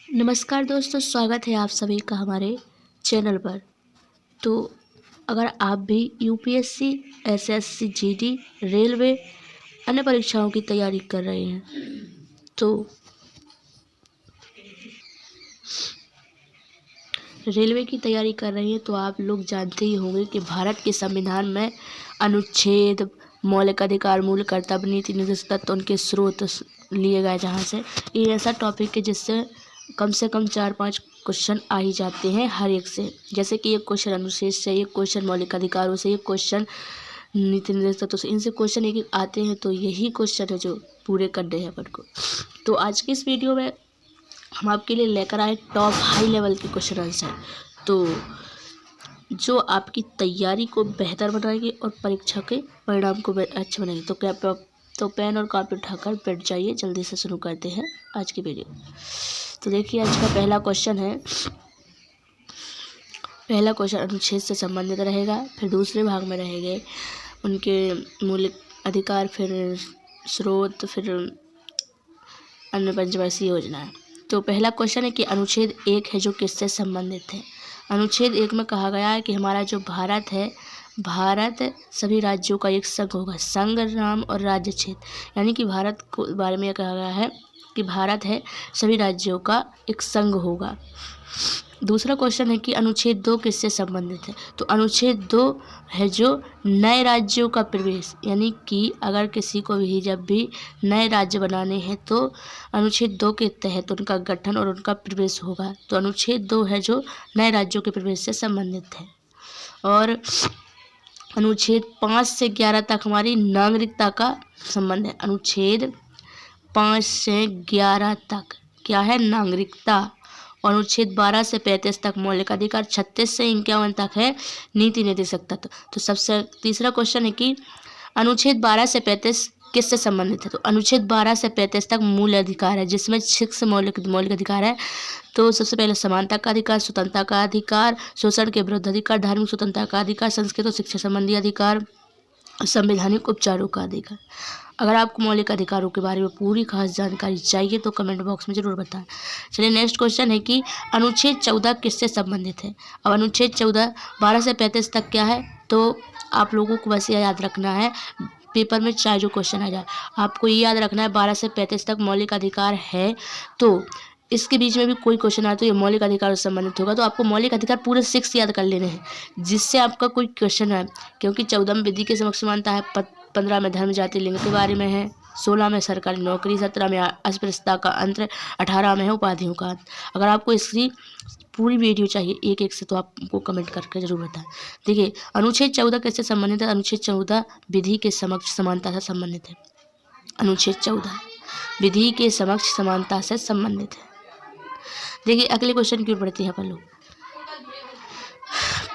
नमस्कार दोस्तों, स्वागत है आप सभी का हमारे चैनल पर। तो अगर आप भी यूपीएससी, एसएससी, जीडी, रेलवे अन्य परीक्षाओं की तैयारी कर रहे हैं तो रेलवे की तैयारी कर रही हैं तो आप लोग जानते ही होंगे कि भारत के संविधान में अनुच्छेद, मौलिक अधिकार, मूल कर्तव्य, नीति निर्देशक तत्व, उनके स्रोत लिए गए, जहाँ से ये ऐसा टॉपिक है जिससे कम से कम 4-5 क्वेश्चन आ ही जाते हैं हर एक से। जैसे कि एक क्वेश्चन अनुच्छेद से, एक क्वेश्चन मौलिक अधिकारों से, एक क्वेश्चन नीति निर्देशक तत्व से, इनसे क्वेश्चन एक आते हैं। तो यही क्वेश्चन है जो पूरे करने हैं अपन को। तो आज की इस वीडियो में हम आपके लिए लेकर आए टॉप हाई लेवल के क्वेश्चन आंसर, तो जो आपकी तैयारी को बेहतर बनाएंगे और परीक्षा के परिणाम को अच्छा बनाएंगे। तो पेन और कॉपी उठाकर बैठ जाइए, जल्दी से शुरू करते हैं आज की वीडियो। तो देखिए, आज का पहला क्वेश्चन है। पहला क्वेश्चन अनुच्छेद से संबंधित रहेगा, फिर दूसरे भाग में रहेंगे उनके मौलिक अधिकार, फिर स्रोत, फिर अन्य पंचवर्षीय योजनाएं। तो पहला क्वेश्चन है कि अनुच्छेद 1 है जो किससे संबंधित है। अनुच्छेद 1 में कहा गया है कि हमारा जो भारत है, भारत सभी राज्यों का एक संघ होगा, संघ, नाम और राज्य क्षेत्र। यानी कि भारत को बारे में कहा गया है कि भारत है सभी राज्यों का एक संघ होगा। दूसरा क्वेश्चन है कि अनुच्छेद 2 किससे संबंधित है। तो अनुच्छेद 2 है जो नए राज्यों का प्रवेश, यानी कि अगर किसी को भी जब भी नए राज्य बनाने हैं तो अनुच्छेद 2 के तहत उनका गठन और उनका प्रवेश होगा। तो अनुच्छेद 2 है जो नए राज्यों के प्रवेश से संबंधित है। और अनुच्छेद 5 से 11 तक हमारी नागरिकता का संबंध है। अनुच्छेद 5 से 11 तक क्या है, नागरिकता। और अनुच्छेद 12 से 35 तक मौलिक अधिकार, 36 से 51 तक है नीति निर्देशक तत्व। तो सबसे तीसरा क्वेश्चन है कि अनुच्छेद 12 से 35 किससे संबंधित है। तो अनुच्छेद 12 से 35 तक मूल अधिकार है, जिसमें 6 मौलिक अधिकार है। तो सबसे पहले समानता का अधिकार, स्वतंत्रता का अधिकार, शोषण के विरुद्ध अधिकार, धार्मिक स्वतंत्रता का अधिकार, संस्कृत और शिक्षा संबंधी अधिकार, संवैधानिक उपचारों का अधिकार। अगर आपको मौलिक अधिकारों के बारे में पूरी खास जानकारी चाहिए तो कमेंट बॉक्स में ज़रूर बताएं। चलिए, नेक्स्ट क्वेश्चन है कि अनुच्छेद 14 किससे संबंधित है। अब अनुच्छेद 14 12 से 35 तक क्या है, तो आप लोगों को बस यह याद रखना है, पेपर में चाहे जो क्वेश्चन आ जाए आपको ये याद रखना है 12 से 35 तक मौलिक अधिकार है। तो इसके बीच में भी कोई क्वेश्चन आए तो ये मौलिक अधिकार से संबंधित होगा। तो आपको मौलिक अधिकार पूरे 6 याद कर लेने हैं, जिससे आपका कोई क्वेश्चन है। क्योंकि 14 में विधि के समक्ष समानता है, 15 में धर्म, जाति, लिंग के बारे में है, 16 में सरकारी नौकरी, 17 में अस्पृश्यता का अंत, 18 में है उपाधियों का अंत। अगर आपको इसकी पूरी वीडियो चाहिए एक एक से तो आपको कमेंट करके जरूर बताएं। देखिए, अनुच्छेद 14 कैसे संबंधित है। अनुच्छेद 14 विधि के समक्ष समानता से संबंधित है। अनुच्छेद 14 विधि के समक्ष समानता से संबंधित है। देखिए, अगले क्वेश्चन की ओर बढ़ते हैं अपन लोग।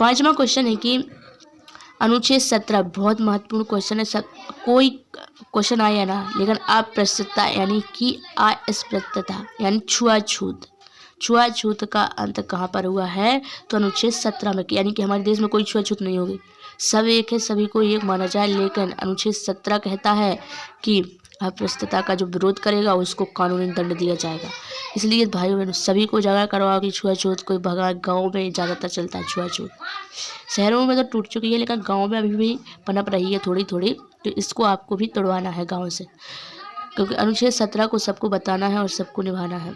5वां क्वेश्चन है कि अनुच्छेद 17 बहुत महत्वपूर्ण क्वेश्चन है। सब कोई क्वेश्चन आया ना, लेकिन अस्पृश्यता यानी कि अस्पृश्यता यानी छुआछूत का अंत कहाँ पर हुआ है। तो अनुच्छेद 17 में, यानी कि हमारे देश में कोई छुआछूत नहीं होगी, सब एक है, सभी को एक माना जाए। लेकिन अनुच्छेद 17 कहता है कि अस्पृश्यता का जो विरोध करेगा उसको कानूनी दंड दिया जाएगा। इसलिए भाइयों बहनों सभी को जागरूक करवाओ कि छुआछूत कोई भगा। गाँव में ज़्यादातर चलता है छुआछूत, शहरों में तो टूट चुकी है लेकिन गाँव में अभी भी पनप रही है थोड़ी थोड़ी। तो इसको आपको भी तोड़वाना है गाँव से, क्योंकि अनुच्छेद 17 को सबको बताना है और सबको निभाना है।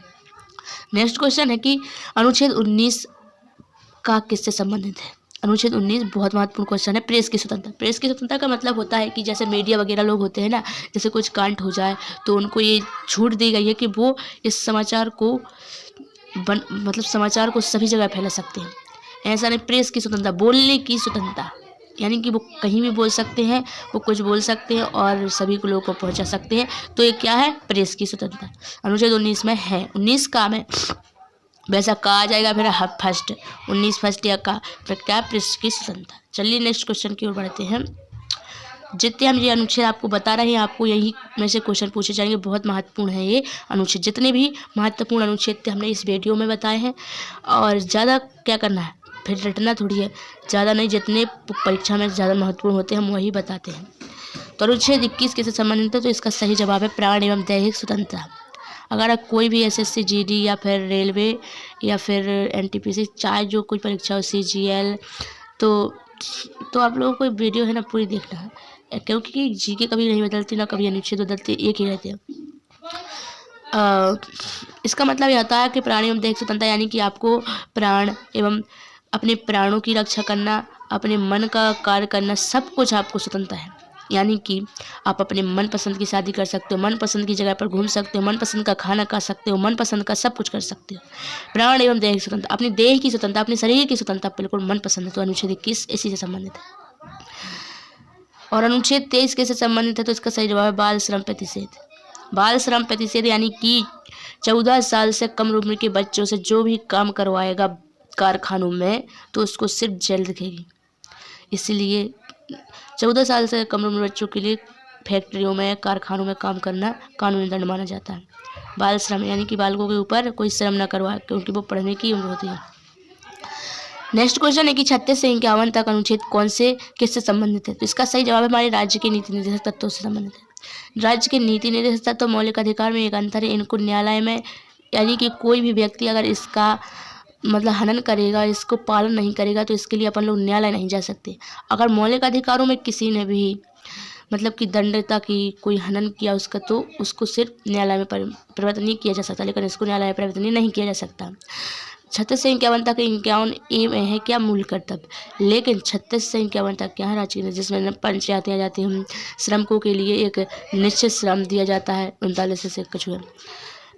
नेक्स्ट क्वेश्चन है कि अनुच्छेद 19 का किससे संबंधित है। अनुच्छेद 19 बहुत महत्वपूर्ण क्वेश्चन है। प्रेस की स्वतंत्रता। प्रेस की स्वतंत्रता का मतलब होता है कि जैसे मीडिया वगैरह लोग होते हैं ना, जैसे कुछ कांड हो जाए तो उनको ये छूट दी गई है कि वो इस समाचार को समाचार को सभी जगह फैला सकते हैं। ऐसा नहीं, प्रेस की स्वतंत्रता, बोलने की स्वतंत्रता, यानी कि वो कहीं भी बोल सकते हैं, वो कुछ बोल सकते हैं और सभी को लोगों को पहुंचा सकते हैं। तो ये क्या है, प्रेस की स्वतंत्रता। अनुच्छेद 19 में है। 19 का में वैसा कहा जाएगा फिर फर्स्ट 19 फर्स्ट या का फिर क्या, प्रेस की स्वतंत्रता। चलिए नेक्स्ट क्वेश्चन की ओर बढ़ते हैं। जितने हम ये अनुच्छेद आपको बता रहे हैं, आपको यही में से क्वेश्चन पूछे जाएंगे। बहुत महत्वपूर्ण है ये अनुच्छेद। जितने भी महत्वपूर्ण अनुच्छेद थे हमने इस वीडियो में बताए हैं। और ज़्यादा क्या करना है, फिर रटना थोड़ी है, ज़्यादा नहीं, जितने परीक्षा में ज़्यादा महत्वपूर्ण होते हैं हम वही बताते हैं। तो अनुच्छेद 21 किससे संबंधित है। तो इसका सही जवाब है प्राण एवं दैहिक स्वतंत्रता। अगर आप कोई भी एसएससी जीडी या फिर रेलवे या फिर एनटीपीसी, चाहे जो कोई परीक्षा हो, सीजीएल, तो आप लोगों को वीडियो है ना पूरी देखना है, क्योंकि जीके कभी नहीं बदलती ना कभी अनुच्छेद बदलते, एक ही रहते हैं। इसका मतलब यह होता है कि प्राणी एवं देह स्वतंत्रता, यानी कि आपको प्राण एवं अपने प्राणों की रक्षा करना, अपने मन का कार्य करना, सब कुछ आपको स्वतंत्रता है। यानी कि आप अपने मनपसंद की शादी कर सकते हो, मनपसंद की जगह पर घूम सकते हो, मनपसंद का खाना खा सकते हो, मनपसंद का सब कुछ कर सकते हो। प्राण एवं देह की स्वतंत्रता, अपने देह की स्वतंत्रता, अपने शरीर की स्वतंत्रता बिल्कुल मनपसंद है। तो अनुच्छेद 21 इसी से संबंधित है। और अनुच्छेद 23 कैसे संबंधित है? तो इसका सही जवाब है बाल श्रम प्रतिषेध। बाल श्रम प्रतिषेध यानी कि 14 साल से कम उम्र के बच्चों से जो भी काम करवाएगा कारखानों में, तो उसको सिर्फ जेल दिखेगी। इसलिए 14 साल से कम उम्र बच्चों के लिए फैक्ट्रियों में, कारखानों में काम करना कानूनी दंड माना जाता है। बाल श्रम यानी कि बालकों के ऊपर कोई श्रम न करवाए, क्योंकि वो पढ़ने की उम्र होती है। नेक्स्ट क्वेश्चन है कि 36 से 51 तक अनुच्छेद कौन से किससे संबंधित है? तो इसका सही जवाब है हमारे राज्य के नीति निर्देशक तत्वों से संबंधित है। राज्य के नीति निर्देशक तत्व मौलिक अधिकार में एक अंतर है, इनको न्यायालय में, यानी कि कोई भी व्यक्ति अगर इसका मतलब हनन करेगा, इसको पालन नहीं करेगा, तो इसके लिए अपन लोग न्यायालय नहीं जा सकते। अगर मौलिक अधिकारों में किसी ने भी मतलब कि दंडता की, कोई हनन किया उसका, तो उसको सिर्फ न्यायालय में परिवर्तन नहीं किया जा सकता, लेकिन इसको न्यायालय में परिवर्तन नहीं किया जा सकता। 36 से 51 तक 51 ए में है क्या? मूल कर्तव्य। लेकिन 36 से 51 तक क्या है? राज्य, जिसमें पंचायतें आ जाती हैं, श्रमिकों के लिए एक निश्चित श्रम दिया जाता है। 39 से कुछ है।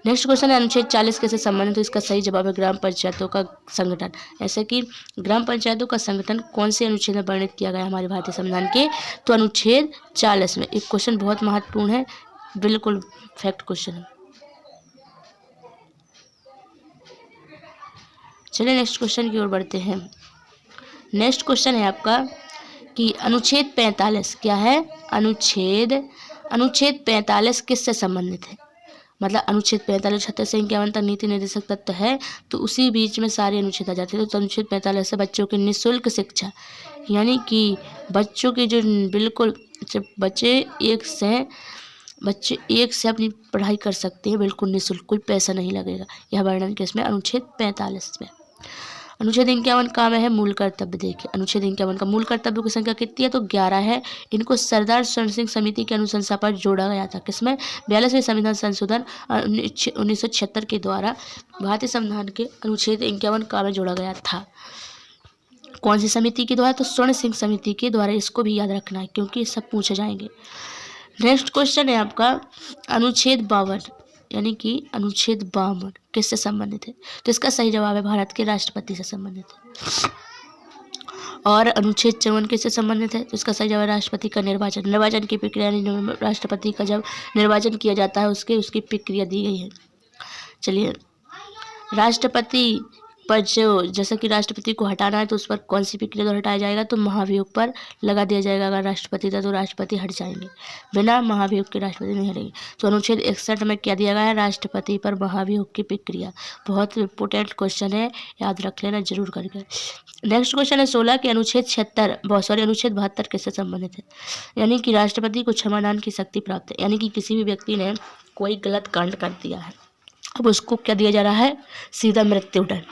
नेक्स्ट क्वेश्चन है अनुच्छेद 40 कैसे संबंधित? तो इसका सही जवाब है ग्राम पंचायतों का संगठन। ऐसे कि ग्राम पंचायतों का संगठन कौन से अनुच्छेद में वर्णित किया गया है हमारे भारतीय संविधान के? तो अनुच्छेद 40 में। एक क्वेश्चन बहुत महत्वपूर्ण है, बिल्कुल फैक्ट क्वेश्चन है। चलिए नेक्स्ट क्वेश्चन की ओर बढ़ते हैं। नेक्स्ट क्वेश्चन है आपका कि अनुच्छेद 45 क्या है? अनुच्छेद 45 किससे संबंधित है? मतलब अनुच्छेद 45 36 से 51 तक नीति निर्देशक तत्व है, तो उसी बीच में सारे अनुच्छेद आ जाते हैं। तो अनुच्छेद 45 से बच्चों की निःशुल्क शिक्षा, यानी कि बच्चों के जो बिल्कुल बच्चे एक से अपनी पढ़ाई कर सकते हैं बिल्कुल निःशुल्क, कोई पैसा नहीं लगेगा। यह वर्णन किसमें? अनुच्छेद 45 में। अनुच्छेद 51 का में है मूल कर्तव्य। देखिए अनुच्छेद 51 का मूल कर्तव्य की संख्या कितनी है? तो 11 है। इनको सरदार स्वर्ण सिंह समिति की अनुशंसा पर जोड़ा गया था। किसमें? 42वें संविधान संशोधन 1976 के द्वारा भारतीय संविधान के अनुच्छेद 51 का में जोड़ा गया था। कौन सी समिति के द्वारा? तो स्वर्ण सिंह समिति के द्वारा। इसको भी याद रखना है क्योंकि सब पूछे जाएंगे। नेक्स्ट क्वेश्चन है आपका अनुच्छेद 52, यानी कि अनुच्छेद 52 किससे संबंधित है? तो इसका सही जवाब है भारत के राष्ट्रपति से संबंधित है। और अनुच्छेद 54 किससे संबंधित है? तो इसका सही जवाब है राष्ट्रपति का निर्वाचन की प्रक्रिया, राष्ट्रपति का जब निर्वाचन किया जाता है उसकी प्रक्रिया दी गई है। चलिए राष्ट्रपति पर जो जैसा कि राष्ट्रपति को हटाना है तो उस पर कौन सी प्रक्रिया द्वारा हटाया जाएगा? तो महाभियोग पर लगा दिया जाएगा। अगर राष्ट्रपति था तो राष्ट्रपति हट जाएंगे, बिना महाभियोग के राष्ट्रपति नहीं हटेंगे। तो अनुच्छेद 61 में क्या दिया गया है? राष्ट्रपति पर महाभियोग की प्रक्रिया। बहुत इंपॉर्टेंट क्वेश्चन है, याद रख लेना जरूर करके। नेक्स्ट क्वेश्चन है 16 के अनुच्छेद 72 किससे संबंधित है? यानी कि राष्ट्रपति को क्षमादान की शक्ति प्राप्त है, यानी कि किसी भी व्यक्ति ने कोई गलत कांड कर दिया है, अब उसको क्या दिया जा रहा है? सीधा मृत्युदंड।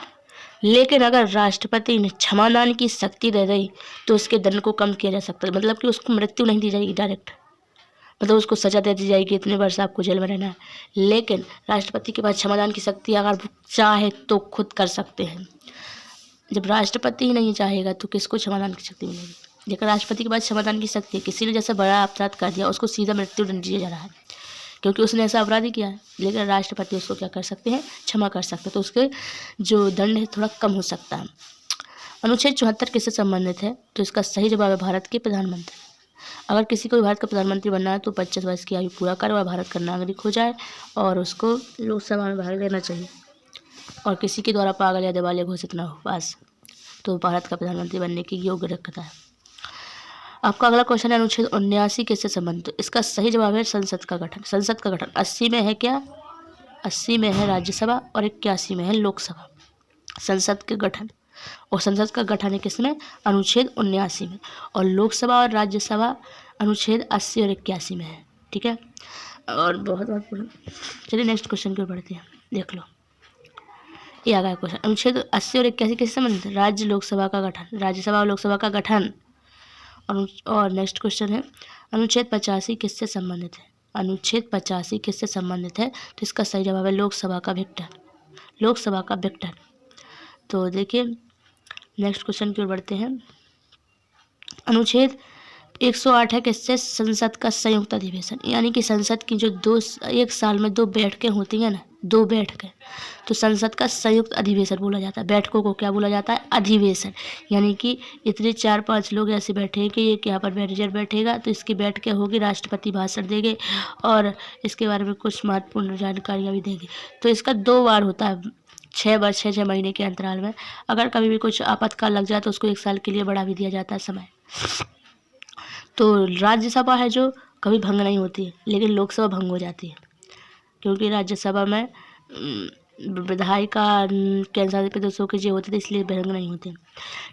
लेकिन अगर राष्ट्रपति ने क्षमादान की शक्ति दे दी तो उसके दंड को कम किया जा सकता है। मतलब कि उसको मृत्यु नहीं दी जाएगी डायरेक्ट, मतलब उसको सजा दे दी जाएगी, इतने वर्ष आपको जेल में रहना है। लेकिन राष्ट्रपति के पास क्षमादान की शक्ति अगर चाहे तो खुद कर सकते हैं। जब राष्ट्रपति ही नहीं चाहेगा तो किसको क्षमादान की शक्ति मिलेगी? लेकिन राष्ट्रपति के पास क्षमादान की शक्ति है। किसी ने जैसे बड़ा अपराध कर दिया उसको सीधा मृत्युदंड दिया जा रहा है क्योंकि उसने ऐसा अपराध ही किया है, लेकिन राष्ट्रपति उसको क्या कर सकते हैं? क्षमा कर सकते हैं, तो उसके जो दंड है थोड़ा कम हो सकता है। अनुच्छेद 74 किससे संबंधित है? तो इसका सही जवाब है भारत के प्रधानमंत्री। अगर किसी को भारत का प्रधानमंत्री बनना है तो 25 वर्ष की आयु पूरा करे और भारत का नागरिक हो जाए और उसको लोकसभा में भाग लेना चाहिए और किसी के द्वारा पागल या दिवालिया घोषित न हो, बस तो भारत का प्रधानमंत्री बनने की योग्य रखता है। आपका अगला क्वेश्चन है अनुच्छेद 79 किससे संबंधित? इसका सही जवाब है संसद का गठन। संसद का गठन 80 में है क्या? 80 में है राज्यसभा और 81 में है लोकसभा। संसद के गठन, और संसद का गठन है किसमें? अनुच्छेद 79 में। और लोकसभा और राज्यसभा अनुच्छेद 80 और 81 में है। ठीक है, और बहुत महत्वपूर्ण। चलिए नेक्स्ट क्वेश्चन की ओर बढ़ते हैं, देख लो ये आ गया क्वेश्चन। अनुच्छेद 80 और 81 किससे संबंधित है? राज्य लोकसभा का गठन, राज्यसभा और लोकसभा का गठन। और नेक्स्ट क्वेश्चन है अनुच्छेद 85 किससे संबंधित है? अनुच्छेद 85 किससे संबंधित है? तो इसका सही जवाब है लोकसभा का विघटन, लोकसभा का विघटन। तो देखिए नेक्स्ट क्वेश्चन की ओर बढ़ते हैं। अनुच्छेद 108 है किससे? संसद का संयुक्त अधिवेशन, यानी कि संसद की जो एक साल में 2 बैठकें होती हैं ना, 2 बैठकें, तो संसद का संयुक्त अधिवेशन बोला जाता है। बैठकों को क्या बोला जाता है? अधिवेशन। यानी कि इतने 4-5 लोग ऐसे बैठे हैं कि एक यहाँ पर मैनेजर बैठेगा, तो इसकी बैठकें होगी, राष्ट्रपति भाषण देंगे और इसके बारे में कुछ महत्वपूर्ण जानकारियाँ भी देंगे। तो इसका 2 बार होता है, 6 महीने के अंतराल में। अगर कभी भी कुछ आपातकाल लग जाए तो उसको 1 साल के लिए बढ़ा भी दिया जाता है समय। तो राज्यसभा है जो कभी भंग नहीं होती है, लेकिन लोकसभा भंग हो जाती है, क्योंकि राज्यसभा में विधायिका केंद्र शासित प्रदेशों की जो होती थी, इसलिए भंग नहीं होती।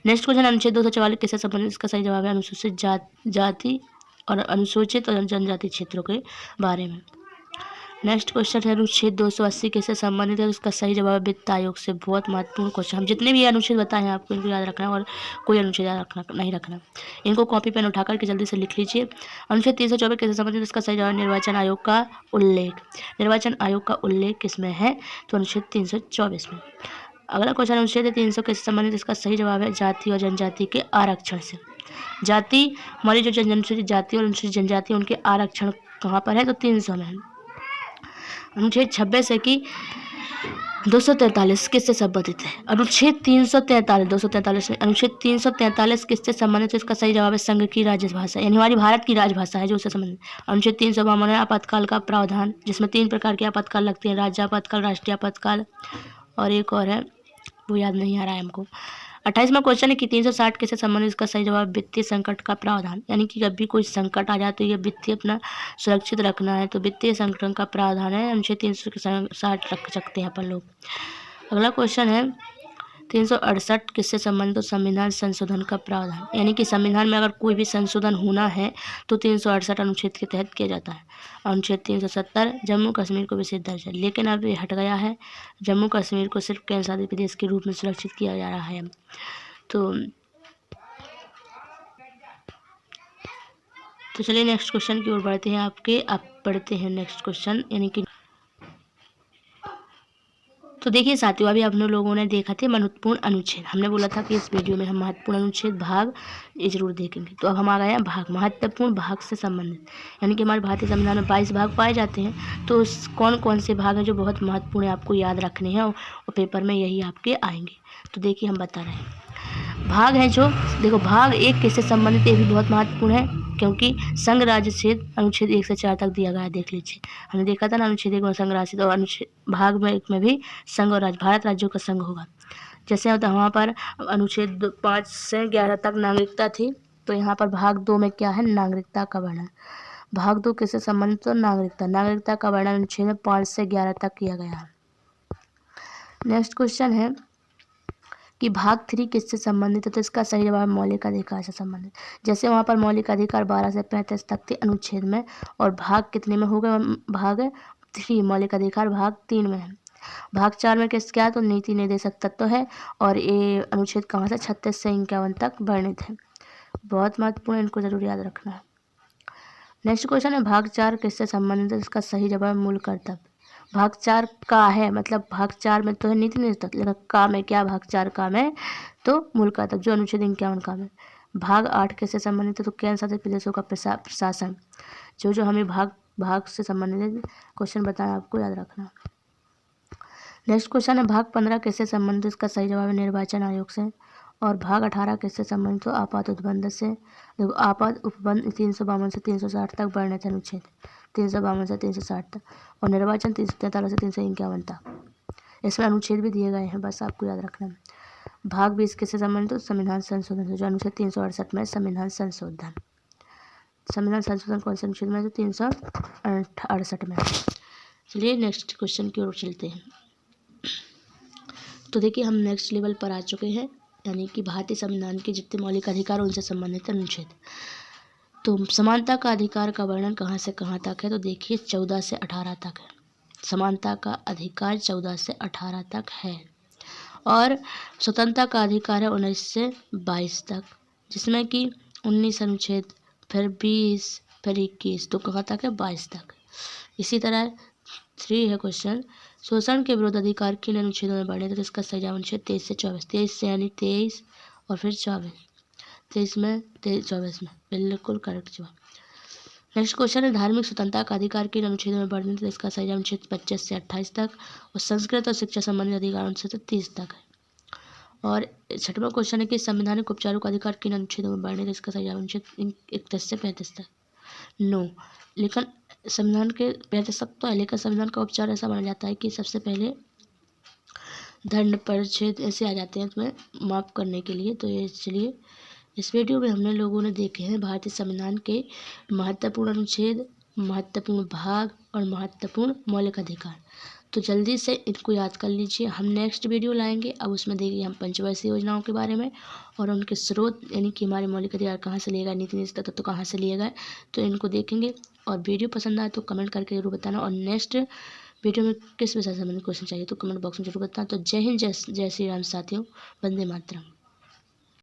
नेक्स्ट क्वेश्चन अनुच्छेद 244 किससे संबंधित? इसका सही जवाब है अनुसूचित जाति और अनुसूचित और जनजाति क्षेत्रों के बारे में। नेक्स्ट क्वेश्चन है अनुच्छेद 280 किससे संबंधित है? उसका सही जवाब है वित्त आयोग से। बहुत महत्वपूर्ण क्वेश्चन। हम जितने भी अनुच्छेद बताए हैं आपको इनको याद रखना है और कोई अनुच्छेद याद रखना नहीं रखना। इनको कॉपी पेन उठा करके जल्दी से लिख लीजिए। अनुच्छेद 324 किससे संबंधित? इसका सही जवाब निर्वाचन आयोग का उल्लेख। निर्वाचन आयोग का उल्लेख किसमें है? तो अनुच्छेद 324 में। अगला क्वेश्चन अनुच्छेद 300 किससे संबंधित? इसका सही जवाब है जाति और जनजाति के आरक्षण से। जाति हमारी जो अनुसूचित जाति और अनुसूचित जनजाति उनके आरक्षण कहाँ पर है? तो 300 में है। अनुच्छेद 26 है कि 243 किससे संबंधित है? अनुच्छेद 343 243 में अनुच्छेद 343 किससे संबंधित है? इसका सही जवाब है संघ की राजभाषा, यानी हमारी भारत की राजभाषा है जो उससे संबंधित। अनुच्छेद 352 है आपातकाल का प्रावधान, जिसमें 3 प्रकार के आपातकाल लगते हैं, राज्य आपातकाल, राष्ट्रीय आपातकाल और एक और है वो याद नहीं आ रहा है हमको। 28वां क्वेश्चन है कि 360 किससे संबंधित? इसका सही जवाब वित्तीय संकट का प्रावधान, यानी कि जब भी कोई संकट आ जाए तो ये वित्तीय अपना सुरक्षित रखना है, तो वित्तीय संकट का प्रावधान है। अनुच्छेद 360 रख सकते हैं अपन लोग। अगला क्वेश्चन है 368 किससे संबंधित? तो संविधान संशोधन का प्रावधान, यानी कि संविधान में अगर कोई भी संशोधन होना है तो 368 अनुच्छेद के तहत किया जाता है। अनुच्छेद 370 जम्मू कश्मीर को विशेष दर्जा, लेकिन अब ये हट गया है, जम्मू कश्मीर को सिर्फ केंद्र शासित प्रदेश के रूप में सुरक्षित किया जा रहा है। तो चलिए नेक्स्ट क्वेश्चन की ओर बढ़ते हैं। आप पढ़ते हैं नेक्स्ट क्वेश्चन, यानी कि तो देखिए साथियों, अभी आप लोगों ने देखा थे महत्वपूर्ण अनुच्छेद। हमने बोला था कि इस वीडियो में हम महत्वपूर्ण अनुच्छेद भाग ये जरूर देखेंगे। तो अब हम आ गए हैं भाग, महत्वपूर्ण भाग से संबंधित, यानी कि हमारे भारतीय संविधान में 22 भाग पाए जाते हैं। तो कौन कौन से भाग हैं जो बहुत महत्वपूर्ण है, आपको याद रखने हैं और पेपर में यही आपके आएंगे। तो देखिए हम बता रहे हैं भाग है जो, देखो भाग 1 किससे संबंधित, ये भी बहुत महत्वपूर्ण है, क्योंकि संघ राज्य क्षेत्र अनुच्छेद 1 से 4 तक दिया गया है। देख लीजिए, हमने देखा था ना अनुच्छेद 1 में संघ राज्य और अनुच्छेद भाग में 1 में भी संघ और राज्य, भारत राज्यों का संघ होगा। जैसे होता वहाँ पर अनुच्छेद 5 से 11 तक नागरिकता थी, तो यहाँ पर भाग 2 में क्या है? नागरिकता का वर्णन। भाग 2 किससे संबंधित? तो नागरिकता का वर्णन अनुच्छेद में 5 से 11 तक किया गया है। नेक्स्ट क्वेश्चन है कि भाग 3 किससे संबंधित है? तो इसका सही जवाब मौलिक अधिकार से संबंधित। जैसे वहाँ पर मौलिक अधिकार 12 से 35 तक थे अनुच्छेद में, और भाग कितने में होगा? भाग 3 मौलिक अधिकार भाग 3 में है। भाग 4 में क्या है? तो नीति निर्देशक तत्व है, और ये अनुच्छेद कहाँ से? 36 से 51 तक वर्णित है। बहुत महत्वपूर्ण, इनको जरूर याद रखना है। नेक्स्ट क्वेश्चन है भाग 4 किससे संबंधित है? इसका सही जवाब मूल कर्तव्य। भाग 4 का है, मतलब भाग 4 में तो है नीति निर्देशक, लेकिन का में क्या? भाग 4 का में तो मूल कर्तव्य, जो अनुच्छेद 51 का में। भाग 8 किससे संबंधित है? तो केंद्र शासित प्रदेशों का प्रशासन। जो हमें भाग से संबंधित क्वेश्चन बताया, आपको याद रखना। नेक्स्ट क्वेश्चन है भाग 15 किससे संबंधित? इसका सही जवाब है निर्वाचन आयोग से। और भाग 18 किससे संबंधित? तो आपात उपबंध से। देखो आपात उपबंध 352 से 360 तक वर्णित अनुच्छेद, 352 से 360 तक, और निर्वाचन 343 से 351 तक। इसमें अनुच्छेद भी दिए गए हैं, बस आपको याद रखना है। भाग 20 किससे संबंधित? तो संविधान संशोधन से, जो अनुच्छेद 368 में संविधान संशोधन। संविधान संशोधन कौन से अनुच्छेद में? तो 368 में। चलिए नेक्स्ट क्वेश्चन की ओर चलते हैं। तो देखिए हम नेक्स्ट लेवल पर आ चुके हैं, यानी कि भारतीय संविधान के जितने मौलिक अधिकार उनसे संबंधित अनुच्छेद। तो समानता का अधिकार का वर्णन कहाँ से कहाँ तक है, तो देखिए 14 से 18 तक है। समानता का अधिकार 14 से 18 तक है। और स्वतंत्रता का अधिकार है 19 से 22 तक, जिसमें कि 19 अनुच्छेद, फिर 20, फिर 21, तो कहाँ तक है, 22 तक। इसी तरह 3 है क्वेश्चन, शोषण के विरुद्ध अधिकार किन अनुच्छेदों में वर्णित है, तो इसका सही जवाब अनुच्छेद 23 से 24। 23 से यानी 23 और फिर 24, 23 में 24 में, बिल्कुल करेक्ट जवाब। नेक्स्ट क्वेश्चन है, धार्मिक स्वतंत्रता का अधिकार किन अनुच्छेदों में वर्णित है, इसका सही जवाब अनुच्छेद 25 से 28 तक। और संस्कृत और शिक्षा संबंधित अधिकार अनुच्छेद 30 तक है। और 6वां क्वेश्चन है कि संवैधानिक उपचारों का अधिकार किन अनुच्छेदों में वर्णित है, इसका सही जवाब अनुच्छेद 31 से 35 तक। नो, लेकिन संविधान के 35 तक तो है, लेकिन संविधान का उपचार ऐसा माना जाता है कि सबसे पहले दंड परिच्छेद ऐसे आ जाते हैं तुम्हें माफ़ करने के लिए। तो ये चलिए, इस वीडियो में हमने लोगों ने देखे हैं भारतीय संविधान के महत्वपूर्ण अनुच्छेद, महत्वपूर्ण भाग और महत्वपूर्ण मौलिक अधिकार। तो जल्दी से इनको याद कर लीजिए। हम नेक्स्ट वीडियो लाएंगे, अब उसमें देखिए हम पंचवर्षीय योजनाओं के बारे में और उनके स्रोत, यानी कि हमारे मौलिक अधिकार कहाँ से लिए गए, नीति निश्चित तत्व कहाँ से लिए गए, तो इनको देखेंगे। और वीडियो पसंद आए तो कमेंट करके जरूर बताना। और नेक्स्ट वीडियो में किस विषय से संबंधित क्वेश्चन चाहिए तो कमेंट बॉक्स में जरूर बताना। तो जय हिंद, जय श्री राम साथियों, वंदे मातरम।